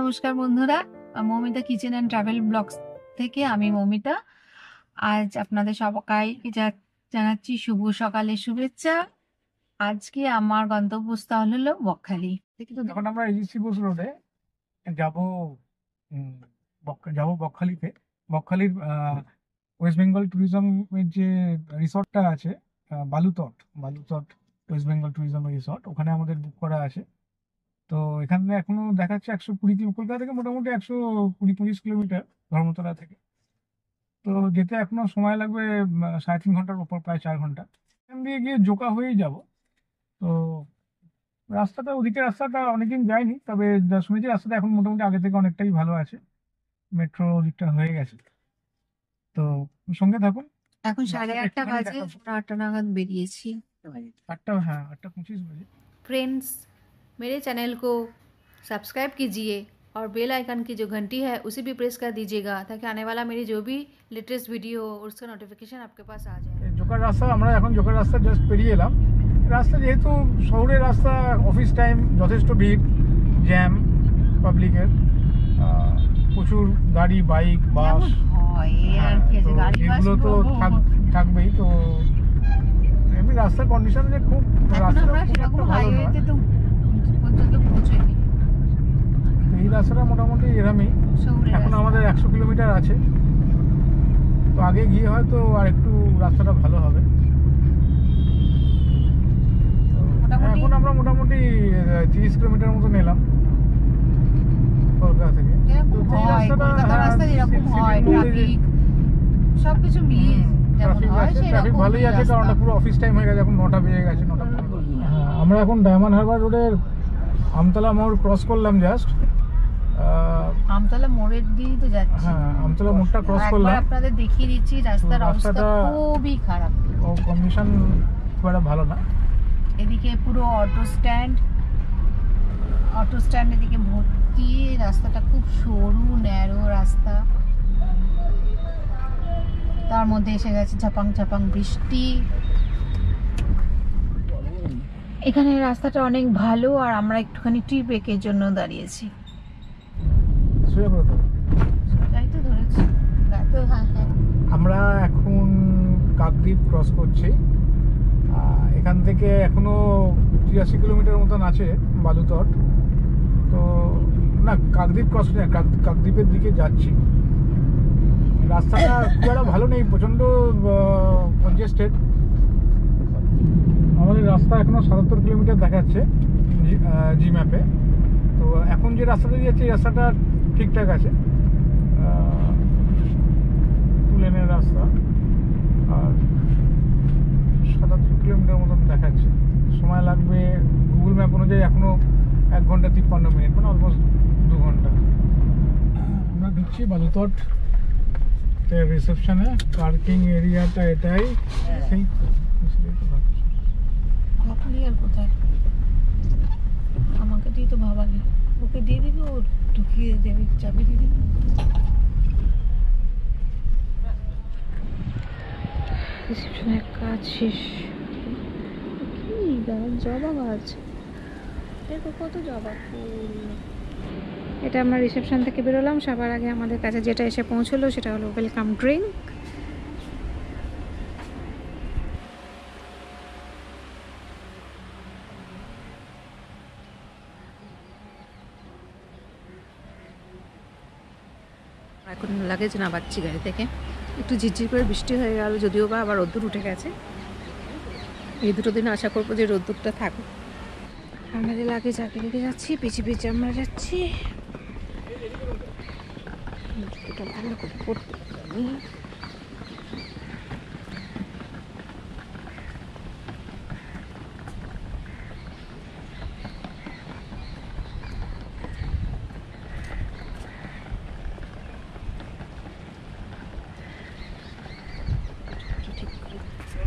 নমস্কার বন্ধুরা, Moumita kitchen and travel blogs থেকে আমি মৌমিতা। আজ আপনাদের সবাইকে জানাচ্ছি শুভ সকালের শুভেচ্ছা। আজকে আমার গন্তব্যস্থল হলো বকখালি। এখন আমরা এজিসি বোস রোডে যাবো বকখালিতে। বকখালির ওয়েস্ট বেঙ্গল ট্যুরিজমের যে রিসর্টটা আছে, বালুতট ওয়েস্ট বেঙ্গল ট্যুরিজমের রিসর্ট, ওখানে আমাদের বুক করা আছে। তো এখানে এখনো দেখাচ্ছে 120, কলকাতা থেকে মোটামুটি 120-25 কিলোমিটার ধর্মতলা থেকে। তো যেতে এখনো সময় লাগবে 3.5 ঘন্টার উপর, প্রায় 4 ঘন্টা। এখান দিয়ে গিয়ে জোকা হয়েই যাব। তো ওদিকে রাস্তাটা অনেকদিন যায়নি, তবে যা শুনেছি রাস্তাটা এখন মোটামুটি আগে থেকে অনেকটাই ভালো আছে, মেট্রো দিকটা হয়ে গেছে। তো সঙ্গে থাকুন। এখন 8:30 বাজে, 8টা নাগাদ বেরিয়েছি। 8:25 बजे। फ्रेंड्स, मेरे चैनल को सब्सक्राइब कीजिए और बेल आइकन की जो घंटी है उसे भी प्रेस कर दीजिएगा ताकि आने वाला मेरी जो भी लेटेस्ट वीडियो हो उसका नोटिफिकेशन आपके पास आ जाए। জোকার রাস্তা, আমরা এখন জোকার রাস্তা জাস্ট পেরিয়ে এলাম। রাস্তা যেহেতু শহরের রাস্তা, অফিস টাইম, যথেষ্ট ভিড়, জ্যাম পাবলিকের, প্রচুর গাড়ি, বাইক, বাস, এগুলো তো থাকবেই। তো এমনি রাস্তার কন্ডিশন যে খুব, এই রাস্তাটা মোটামুটি এরমই। এখন আমাদের 100 কিলোমিটার আছে, তো আগে গিয়ে হয়তো আর একটু রাস্তাটা ভালো হবে। এখন আমরা মোটামুটি 30 কিলোমিটার মতো নিলাম কলকাতা থেকে। সবকিছু মিলিয়ে ট্রাফিক ভালোই আছে, কারণ পুরো অফিস টাইম হয়ে গেছে, এখন 9টা বেজে গেছে, 9টা। আমরা এখন ডায়মন্ড হারবার রোডের আমতলা মোড় ক্রস করলাম জাস্ট। আমতলা মোড়ের দিকেই তো যাচ্ছি। হ্যাঁ, আমতলা মোড়টা ক্রস করলাম। আপনাদের দেখিয়ে দিচ্ছি রাস্তার অবস্থা খুবই খারাপ, কন্ডিশন খুব একটা ভালো না। এদিকে পুরো অটো স্ট্যান্ড এদিকে ভর্তি। রাস্তাটা খুব সরু ন্যারো রাস্তা, তার মধ্যে এসে গেছে ঝাপাং বৃষ্টি। এখানে রাস্তাটা অনেক ভালো, আর আমরা একটুখানি টি ব্রেকের জন্য দাঁড়িয়েছি। আমরা এখন কাকদ্বীপ ক্রস করছি। এখান থেকে এখনো 83 কিলোমিটার মতন আছে বালুতট। তো না, কাকদ্বীপ ক্রস করছি না, কাকদ্বীপের দিকে যাচ্ছি। রাস্তাটা খুব একটা ভালো নেই, প্রচণ্ড কনজেস্টেড। আমাদের রাস্তা এখনো 77 কিলোমিটার দেখাচ্ছে জি ম্যাপে। তো এখন যে রাস্তাটা যাচ্ছে এই রাস্তাটা ঠিকঠাক আছে, 2 লেনের রাস্তা, আর 77 কিলোমিটার মতন দেখাচ্ছে। সময় লাগবে গুগল ম্যাপ অনুযায়ী এখনো 1 ঘন্টা 53 মিনিট, মানে অলমোস্ট 2 ঘন্টা। আমরা ঢুকছি বালুতট রিসেপশনে। পার্কিং এরিয়াটা এটাই। কোথায় আমাকে দিয়ে তো ভাবালি, ওকে দিয়ে দিবি, ও ঢুকিয়ে দেবে, চাবি দিয়ে দিবি। রিসেপশনের কাজ শেষ। কি গাছ, জবা গাছ, দেখো কত জবা ফুল। এটা আমরা রিসেপশন থেকে বেরোলাম, সবার আগে আমাদের কাছে যেটা এসে পৌঁছলো সেটা হলো ওয়েলকাম ড্রিঙ্ক। এখন লাগেজ নামাচ্ছি গাড়ি থেকে। একটু ঝিরঝির করে বৃষ্টি হয়ে গেল, যদিও বা আবার রোদ্দুর উঠে গেছে। এই দুটো দিন আশা করবো যে রোদ্দুরটা থাকুক। আমাদের লাগেজ আগে রেখে যাচ্ছি, পিছিয়ে আমরা যাচ্ছি। ভালো করে পড়তে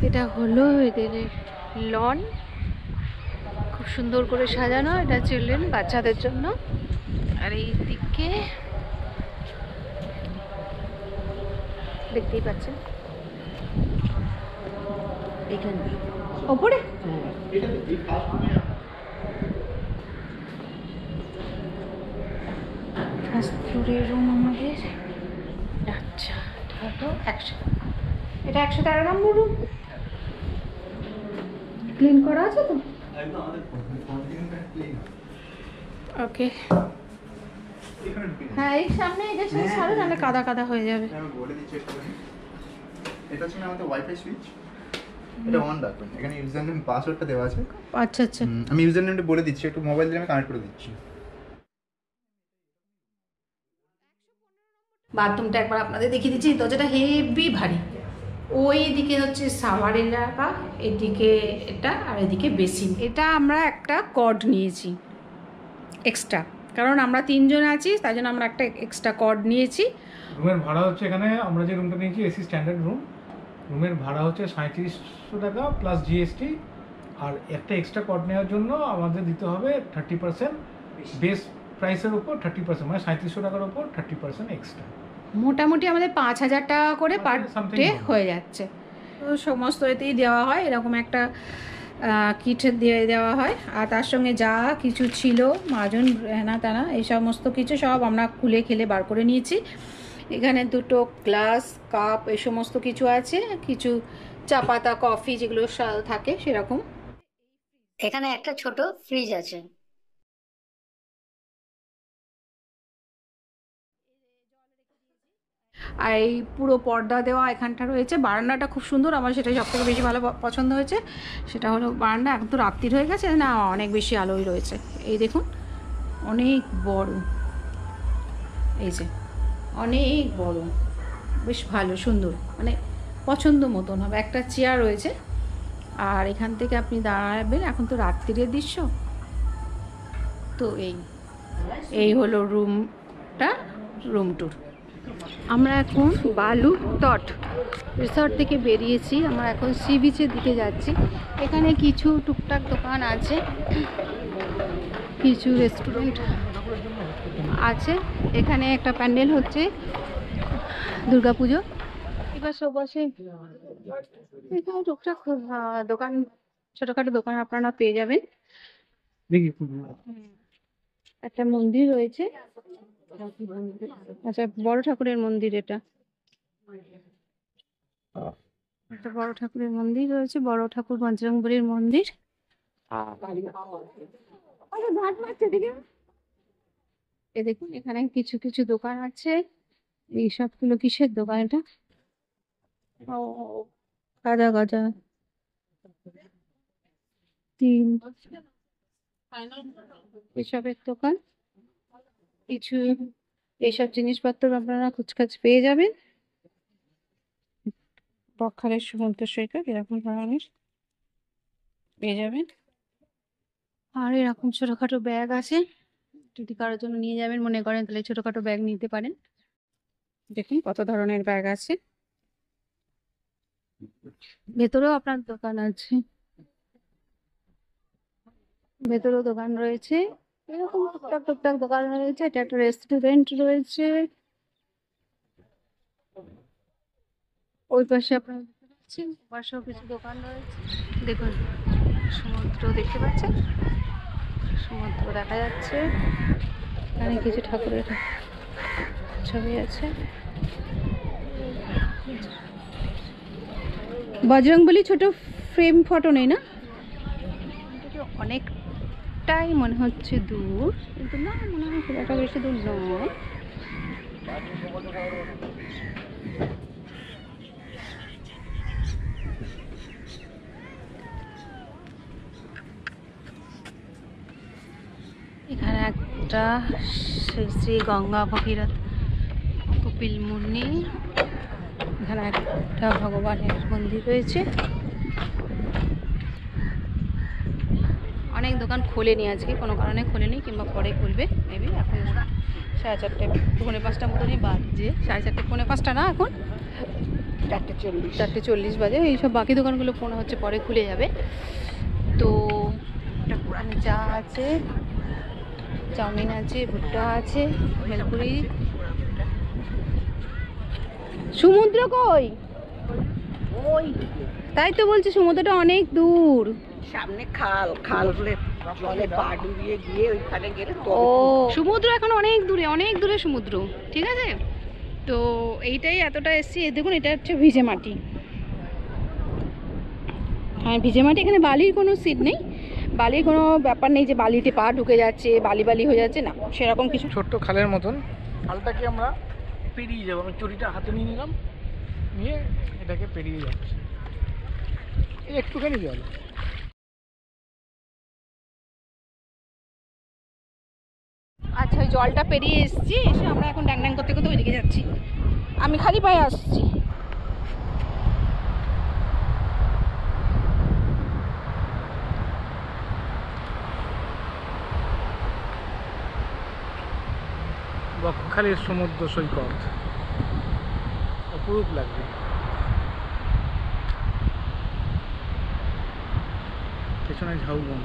এটা হলো এদের লন, খুব সুন্দর করে সাজানো। এটা চিলড্রেন, বাচ্চাদের জন্য। আর এই দিকে দেখতেই পাচ্ছেন, এখান দিয়ে ওপরে ফার্স্ট ফ্লোরের রুম আমাদের। আচ্ছা, এটা হলো 113 নম্বর রুম। ক্লিন করা আছে তো? ওকে। হ্যাঁ, এই সামনে গেছে ছাড়ো, নাহলে কাদা কাদা হয়ে যাবে। আমি বলে দিচ্ছি একটু। এটা হচ্ছে আমাদের ওয়াইফাই সুইচ। এটা অন রাখবেন। এখানে ইউজার নেম পাসওয়ার্ডটা দেওয়া আছে। আচ্ছা আচ্ছা। আমি ইউজার নেমটা বলে দিচ্ছি, একটু মোবাইল দিয়ে আমি কানেক্ট করে দিচ্ছি। বাথরুমটা একবার আপনাদের দেখিয়ে দিচ্ছি। দরজাটা হেভি ভারী। ওই দিকে হচ্ছে শাওয়ারের জায়গা, এদিকে এটা, আর এদিকে বেসিন। এটা আমরা একটা কর্ড নিয়েছি এক্সট্রা, কারণ আমরা 3 জন আছি, তাই জন্য আমরা একটা এক্সট্রা কর্ড নিয়েছি। রুমের ভাড়া হচ্ছে, এখানে আমরা যে রুমটা নিয়েছি এসি স্ট্যান্ডার্ড রুম, রুমের ভাড়া হচ্ছে 3700 টাকা প্লাস জিএসটি। আর একটা এক্সট্রা কর্ড নেওয়ার জন্য আমাদের দিতে হবে 30% বেস প্রাইসের উপর 30%, মানে 3700 টাকার উপর 30% এক্সট্রা। মোটামুটি আমাদের 5000 টাকা করে পার Something ডে হবে। হয়ে যাচ্ছে। তো সমস্ত এতেই দেওয়া হয়, এরকম একটা কিট দিয়ে দেওয়া হয়। আর তার সঙ্গে যা কিছু ছিল, মাজন হেনা তেনা এই সমস্ত কিছু সব আমরা খুলে খেলে বার করে নিয়েছি। এখানে 2টো গ্লাস, কাপ, এই সমস্ত কিছু আছে, কিছু চা পাতা, কফি যেগুলো থাকে সেরকম। এখানে একটা ছোট ফ্রিজ আছে। আর এই পুরো পর্দা দেওয়া এখানটা রয়েছে। বারান্দাটা খুব সুন্দর, আমার সেটাই সবথেকে বেশি ভালো পছন্দ হয়েছে। সেটা হলো বারান্দা। এখন তো রাত্রির হয়ে গেছে না, অনেক বেশি আলোই রয়েছে। এই দেখুন, অনেক বড়, এই যে অনেক বড়, বেশ ভালো সুন্দর, মানে পছন্দ মতন হবে। একটা চেয়ার রয়েছে, আর এখান থেকে আপনি দাঁড়াবেন। এখন তো রাত্রিরের দৃশ্য। তো এই হলো রুমটা, রুম ট্যুর। আমরা এখন বালু তট রিসর্ট থেকে বেরিয়েছি। আমরা এখন সি বিচের দিকে যাচ্ছি। এখানে কিছু টুকটাক দোকান আছে, কিছু রেস্টুরেন্ট আছে। এখানে একটা প্যান্ডেল হচ্ছে দুর্গাপুজো। এবার সব বসে এখানে টুকটাক দোকান, ছোটখাটো দোকান আপনারা পেয়ে যাবেন। দেখি একটা মন্দির রয়েছে, আচ্ছা বড় ঠাকুরের মন্দির। এটা একটা বড় ঠাকুরের মন্দির রয়েছে, বড় ঠাকুর বজরংবলীর মন্দির। এ দেখুন, এখানে কিছু কিছু দোকান আছে। এই সবগুলো কিসের দোকান? এটা ও গাজা গাজা তিন এসবের দোকান। কিছু এইসব জিনিসপত্র আপনারা কুচকাচ পেয়ে যাবেন। বকখালির সমুদ্র সৈকত এরকম ধরনের পেয়ে যাবেন। আর এরকম ছোটখাটো ব্যাগ আছে, যদি কারোর জন্য নিয়ে যাবেন মনে করেন, তাহলে ছোটখাটো ব্যাগ নিতে পারেন। দেখুন কত ধরনের ব্যাগ আছে। ভেতরেও আপনার দোকান আছে, ভেতরেও দোকান রয়েছে। এরকম টুকটাক টুকটাক দোকান রয়েছে। এটা একটা রেস্টুরেন্ট রয়েছে। ওই পাশে আপনার পাশেও কিছু দোকান রয়েছে। দেখুন সমুদ্র দেখতে পাচ্ছেন, সমুদ্র দেখা যাচ্ছে। এখানে কিছু ঠাকুরের ছবি আছে। বজরংবলী ছোট ফ্রেম ফটো নেই না, অনেকটাই মনে হচ্ছে দূর, কিন্তু না মনে হয় খুব একটা বেশি দূর নয়। এখানে একটা শ্রী শ্রী গঙ্গা ভগীরথ কপিল মুনি, এখানে একটা ভগবানের মন্দির রয়েছে। অনেক দোকান খোলেনি আজকে, কোনো কারণে খোলেনি, কিংবা পরে খুলবে মেবি। এখন 4:30 4:45 মতনই বাজে, 4:30 4:45 না, এখন 4:40 বাজে। এইসব বাকি দোকানগুলো মনে হচ্ছে পরে খুলে যাবে। তো একটা পুরানো চা আছে, চাউমিন আছে, ভুট্টা আছে, ভেলপুরি। সমুদ্র কই? ওই তাই তো বলছি, সমুদ্রটা অনেক দূর। সামনে খাল খাল হলে জলে পা ডুবিয়ে গিয়ে ওইখানে গেলে ও সমুদ্র এখন অনেক দূরে সমুদ্র, ঠিক আছে। তো এইটাই এতটা এসছি, দেখুন এটা হচ্ছে ভিজে মাটি। হ্যাঁ ভিজে মাটি, এখানে বালির কোনো সিট নেই, বালির কোনো ব্যাপার নেই যে বালিতে পা ঢুকে যাচ্ছে, বালি হয়ে যাচ্ছে, না সেরকম কিছু। ছোট্ট খালের মতন, খালটাকে আমরা পেরিয়ে যাবো। আমি চুরিটা হাতে নিয়ে নিলাম, নিয়ে এটাকে পেরিয়ে যাচ্ছি। এই একটুখানি জল। আচ্ছা ওই জলটা পেরিয়ে এসেছি, এসে আমরা এখন ড্যাং ড্যাং করতে করতে ওইদিকে যাচ্ছি। আমি খালি পায়ে আসছি। বকখালির সমুদ্র সৈকত অপরূপ লাগবে। পেছনে ঝাউবন।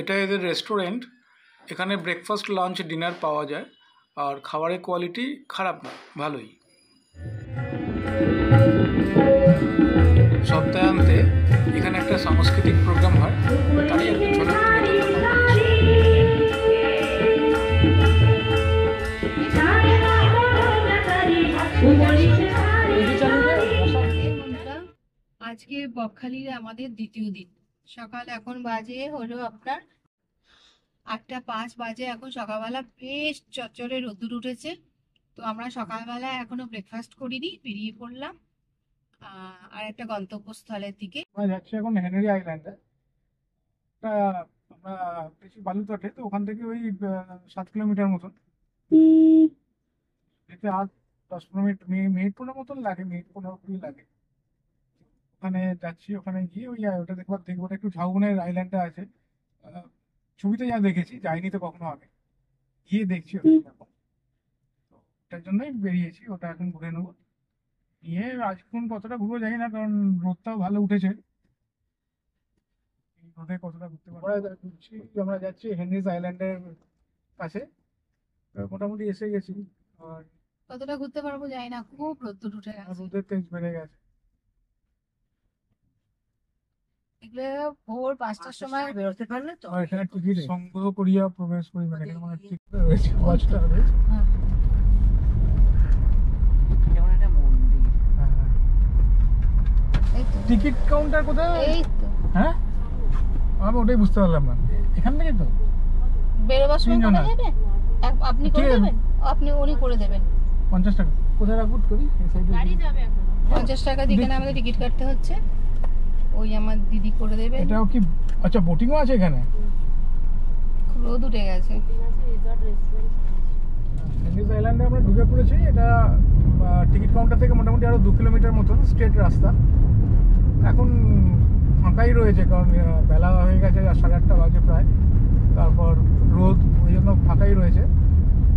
এটা এদের রেস্টুরেন্ট, এখানে ব্রেকফাস্ট লাঞ্চ ডিনার পাওয়া যায়, আর খাবারের কোয়ালিটি খারাপ না, ভালোই। সপ্তাহান্তে এখানে একটা সাংস্কৃতিক প্রোগ্রাম হয়, তারই একটা ঝলক তুলে আজকে বকখালির আমাদের দ্বিতীয় দিন। সকাল এখন বাজে হলো আপনার 8:05 বাজে। এখন সকালবেলা বেশ চচ্চরে রোদ্দুর উঠেছে। তো আমরা সকালবেলা এখনো ব্রেকফাস্ট করিনি, বেরিয়ে পড়লাম আর একটা গন্তব্যস্থলের দিকে। আমরা যাচ্ছি এখন হেনরি আইল্যান্ডে। আমরা বেশি বালুতটে, তো ওখান থেকে ওই 7 কিলোমিটার মতন যেতে, আর 10-15 মিনিট মতন লাগে, মিনিট 15 লাগে। ওখানে যাচ্ছি, ওখানে গিয়ে ওই ওটা দেখবো একটু ঝাউবনের আইল্যান্ডটা আছে। ছবিতে যা দেখেছি, যাইনি তো কখনো আগে, গিয়ে দেখছি ওটার জন্যই বেরিয়েছি। ওটা এখন ঘুরে নেবো, নিয়ে আজকে কতটা ঘুরবো জানি না, কারণ রোদটাও ভালো উঠেছে। রোদে কতটা ঘুরতে পারবো। আমরা যাচ্ছি হেনরিজ আইল্যান্ডের কাছে, মোটামুটি এসে গেছি। আর কতটা ঘুরতে পারবো জানি না, খুব রোদ্দুর উঠে গেছে। রোদের তেজ বেড়ে গেছে। এগুলো ভোর 5টার সময় বেরোতে পারলে তো। আর এখানে টিকিট সংগ্রহ করিয়া প্রবেশ করি, মানে এখানে মানে টিকিট রয়েছে, ওয়াচটা রয়েছে। হ্যাঁ। যেমন একটা মন্দির। এই তো টিকিট কাউন্টার কোথায়? এই তো হ্যাঁ, আমি ওটাই বুঝতে পারলাম না। এখান থেকে তো বেরোবার সময় তিনজন করে দেবে, আপনি করে ঠিক আছে। দেবেন, উনি করে দেবেন। 50 টাকা কোথায় রাখবো করি? এই সাইডে যাবে এখন 50 টাকা দিয়ে এখানে আমাদের টিকিট কাটতে হচ্ছে। ওই আমার দিদি করে দেবে। এটাও কি? আচ্ছা, বোটিংও আছে এখানে। রোদ উঠে গেছে। হেনরিজ আইল্যান্ডে আমরা ঢুকে পড়েছি। এটা টিকিট কাউন্টার থেকে মোটামুটি আরো 2 কিলোমিটার মতন স্ট্রেট রাস্তা। এখন ফাঁকাই রয়েছে, কারণ বেলা হয়ে গেছে, 8:30 বাজে প্রায়। তারপর রোদ, ওই জন্য ফাঁকাই রয়েছে।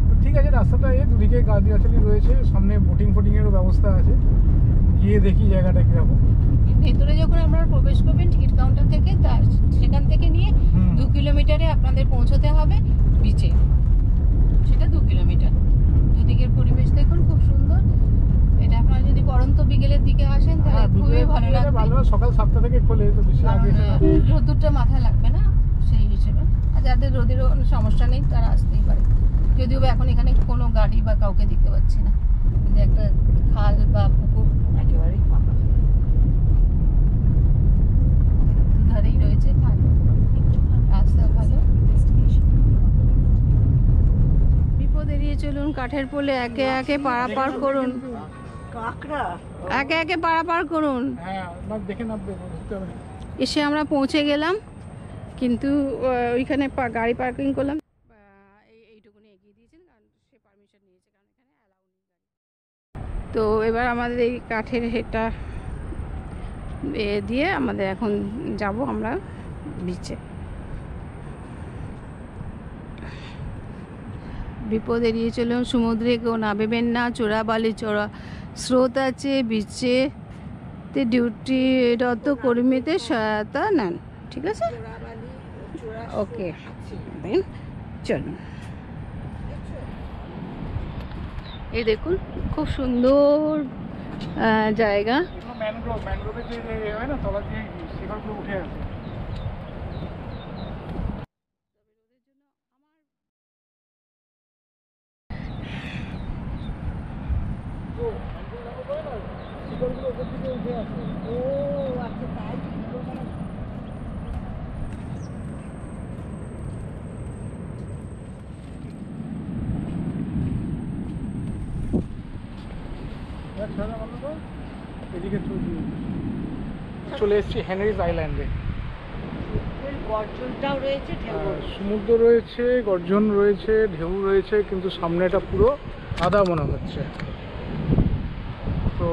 তো ঠিক আছে, রাস্তাটা দুদিকে গাছগাছালি রয়েছে, সামনে বোটিংয়েরও ব্যবস্থা আছে। গিয়ে দেখি জায়গাটা কিরকম। ভেতরে যখন আপনারা প্রবেশ করবেন টিকিট কাউন্টার থেকে, সেখান থেকে নিয়ে 2 কিলোমিটারে আপনাদের পৌঁছতে হবে বিচে। সেটা 2 কিলোমিটার। দুদিকের পরিবেশ দেখুন, খুব সুন্দর। এটা আপনারা যদি পড়ন্ত বিকেলের দিকে আসেন তাহলে খুবই ভালো লাগবে। ভালো, সকাল 7টা থেকে খোলে, তো বেশি আগে রোদ্দুরটা মাথায় লাগবে না সেই হিসেবে। আর যাদের রোদের সমস্যা নেই তারা আসতেই পারে। যদিও বা এখন এখানে কোনো গাড়ি বা কাউকে দেখতে পাচ্ছি না। যে একটা খাল বা পুকুর একেবারেই ফাঁকা। দুধারেই রয়েছে খাল, রাস্তা ভালো। বিপদ এড়িয়ে চলুন, কাঠের পোলে একে একে পারাপার করুন। কাঁকড়া একে একে পারাপার করুন। হ্যাঁ না দেখে নামবে বুঝতে হবে না। এসে আমরা পৌঁছে গেলাম, কিন্তু ওইখানে গাড়ি পার্কিং করলাম। এইটুকুনি এগিয়ে দিয়েছেন, কারণ সে পারমিশন নিয়েছে, কারণ এখানে অ্যালাউ নেই গাড়ি। তো এবার আমাদের এই কাঠের হেটা দিয়ে আমাদের এখন যাব আমরা বিচে। বিপদ এড়িয়ে চলুন, সমুদ্রে কেউ নামবেন না, চোরাবালি চোরা স্রোত আছে, বিচে ডিউটিরত কর্মীদের সহায়তা নেন, ঠিক আছে? ওকে, দেন চলুন। এই দেখুন খুব সুন্দর জায়গা। ম্যানগ্রোভের যে হয় না তলা দিয়ে শিকড়গুলো উঠে আসে। শিকড়গুলো ওপর দিকে উঠে আসে। ও আচ্ছা, তাই এদিকে চলে এসেছি হেনরিজ আইল্যান্ডে। গর্জনটাও রয়েছে, ঢেউ সমুদ্র রয়েছে, গর্জন রয়েছে, ঢেউ রয়েছে, কিন্তু সামনেটা পুরো কাদা মনে হচ্ছে। তো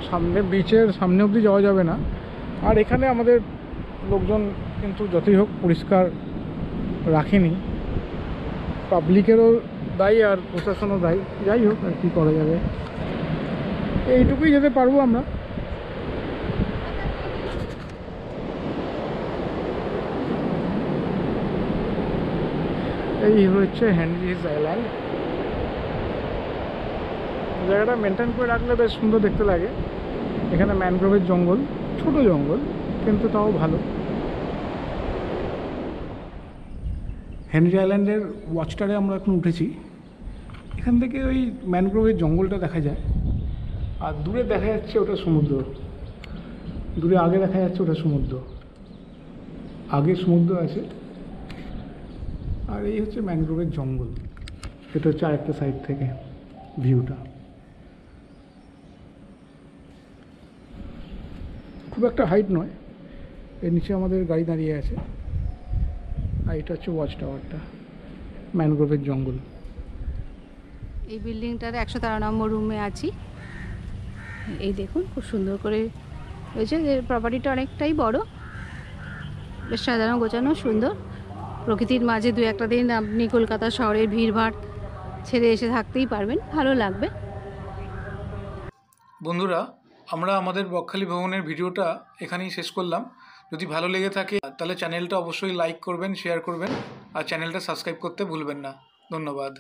সামনে বিচের সামনে অবধি যাওয়া যাবে না। আর এখানে আমাদের লোকজন কিন্তু যতই হোক পরিষ্কার রাখেনি, পাবলিকেরও দায়ী আর প্রশাসনও দায়ী। যাই হোক আর কী করা যাবে, এইটুকুই যেতে পারবো আমরা। এই হচ্ছে হেনরিজ আইল্যান্ড। জায়গাটা মেনটেন করে রাখলে বেশ সুন্দর দেখতে লাগে। এখানে ম্যানগ্রোভের জঙ্গল, ছোট জঙ্গল, কিন্তু তাও ভালো। হেনরি আইল্যান্ডের ওয়াচটারে আমরা এখন উঠেছি। এখান থেকে ওই ম্যানগ্রোভের জঙ্গলটা দেখা যায়, আর দূরে দেখা যাচ্ছে ওটা সমুদ্র। দূরে আগে দেখা যাচ্ছে ওটা সমুদ্র, আগে সমুদ্র আছে। আর এই হচ্ছে ম্যানগ্রোভের জঙ্গল। এটা হচ্ছে আরেকটা সাইড থেকে ভিউটা। খুব একটা হাইট নয়, এর নিচে আমাদের গাড়ি দাঁড়িয়ে আছে। আর এটা হচ্ছে ওয়াচ টাওয়ারটা, ম্যানগ্রোভের জঙ্গল। এই বিল্ডিংটার 113 নম্বর রুমে আছি। এই দেখুন খুব সুন্দর করে রয়েছে, এর প্রপার্টিটা অনেকটাই বড়, বেশ সাজানো গোছানো সুন্দর। প্রকৃতির মাঝে দু একটা দিন আপনি কলকাতা শহরের ভিড়ভাড় ছেড়ে এসে থাকতেই পারবেন, ভালো লাগবে। বন্ধুরা, আমরা আমাদের বকখালি ভ্রমণের ভিডিওটা এখানেই শেষ করলাম। যদি ভালো লেগে থাকে তাহলে চ্যানেলটা অবশ্যই লাইক করবেন, শেয়ার করবেন, আর চ্যানেলটা সাবস্ক্রাইব করতে ভুলবেন না। ধন্যবাদ।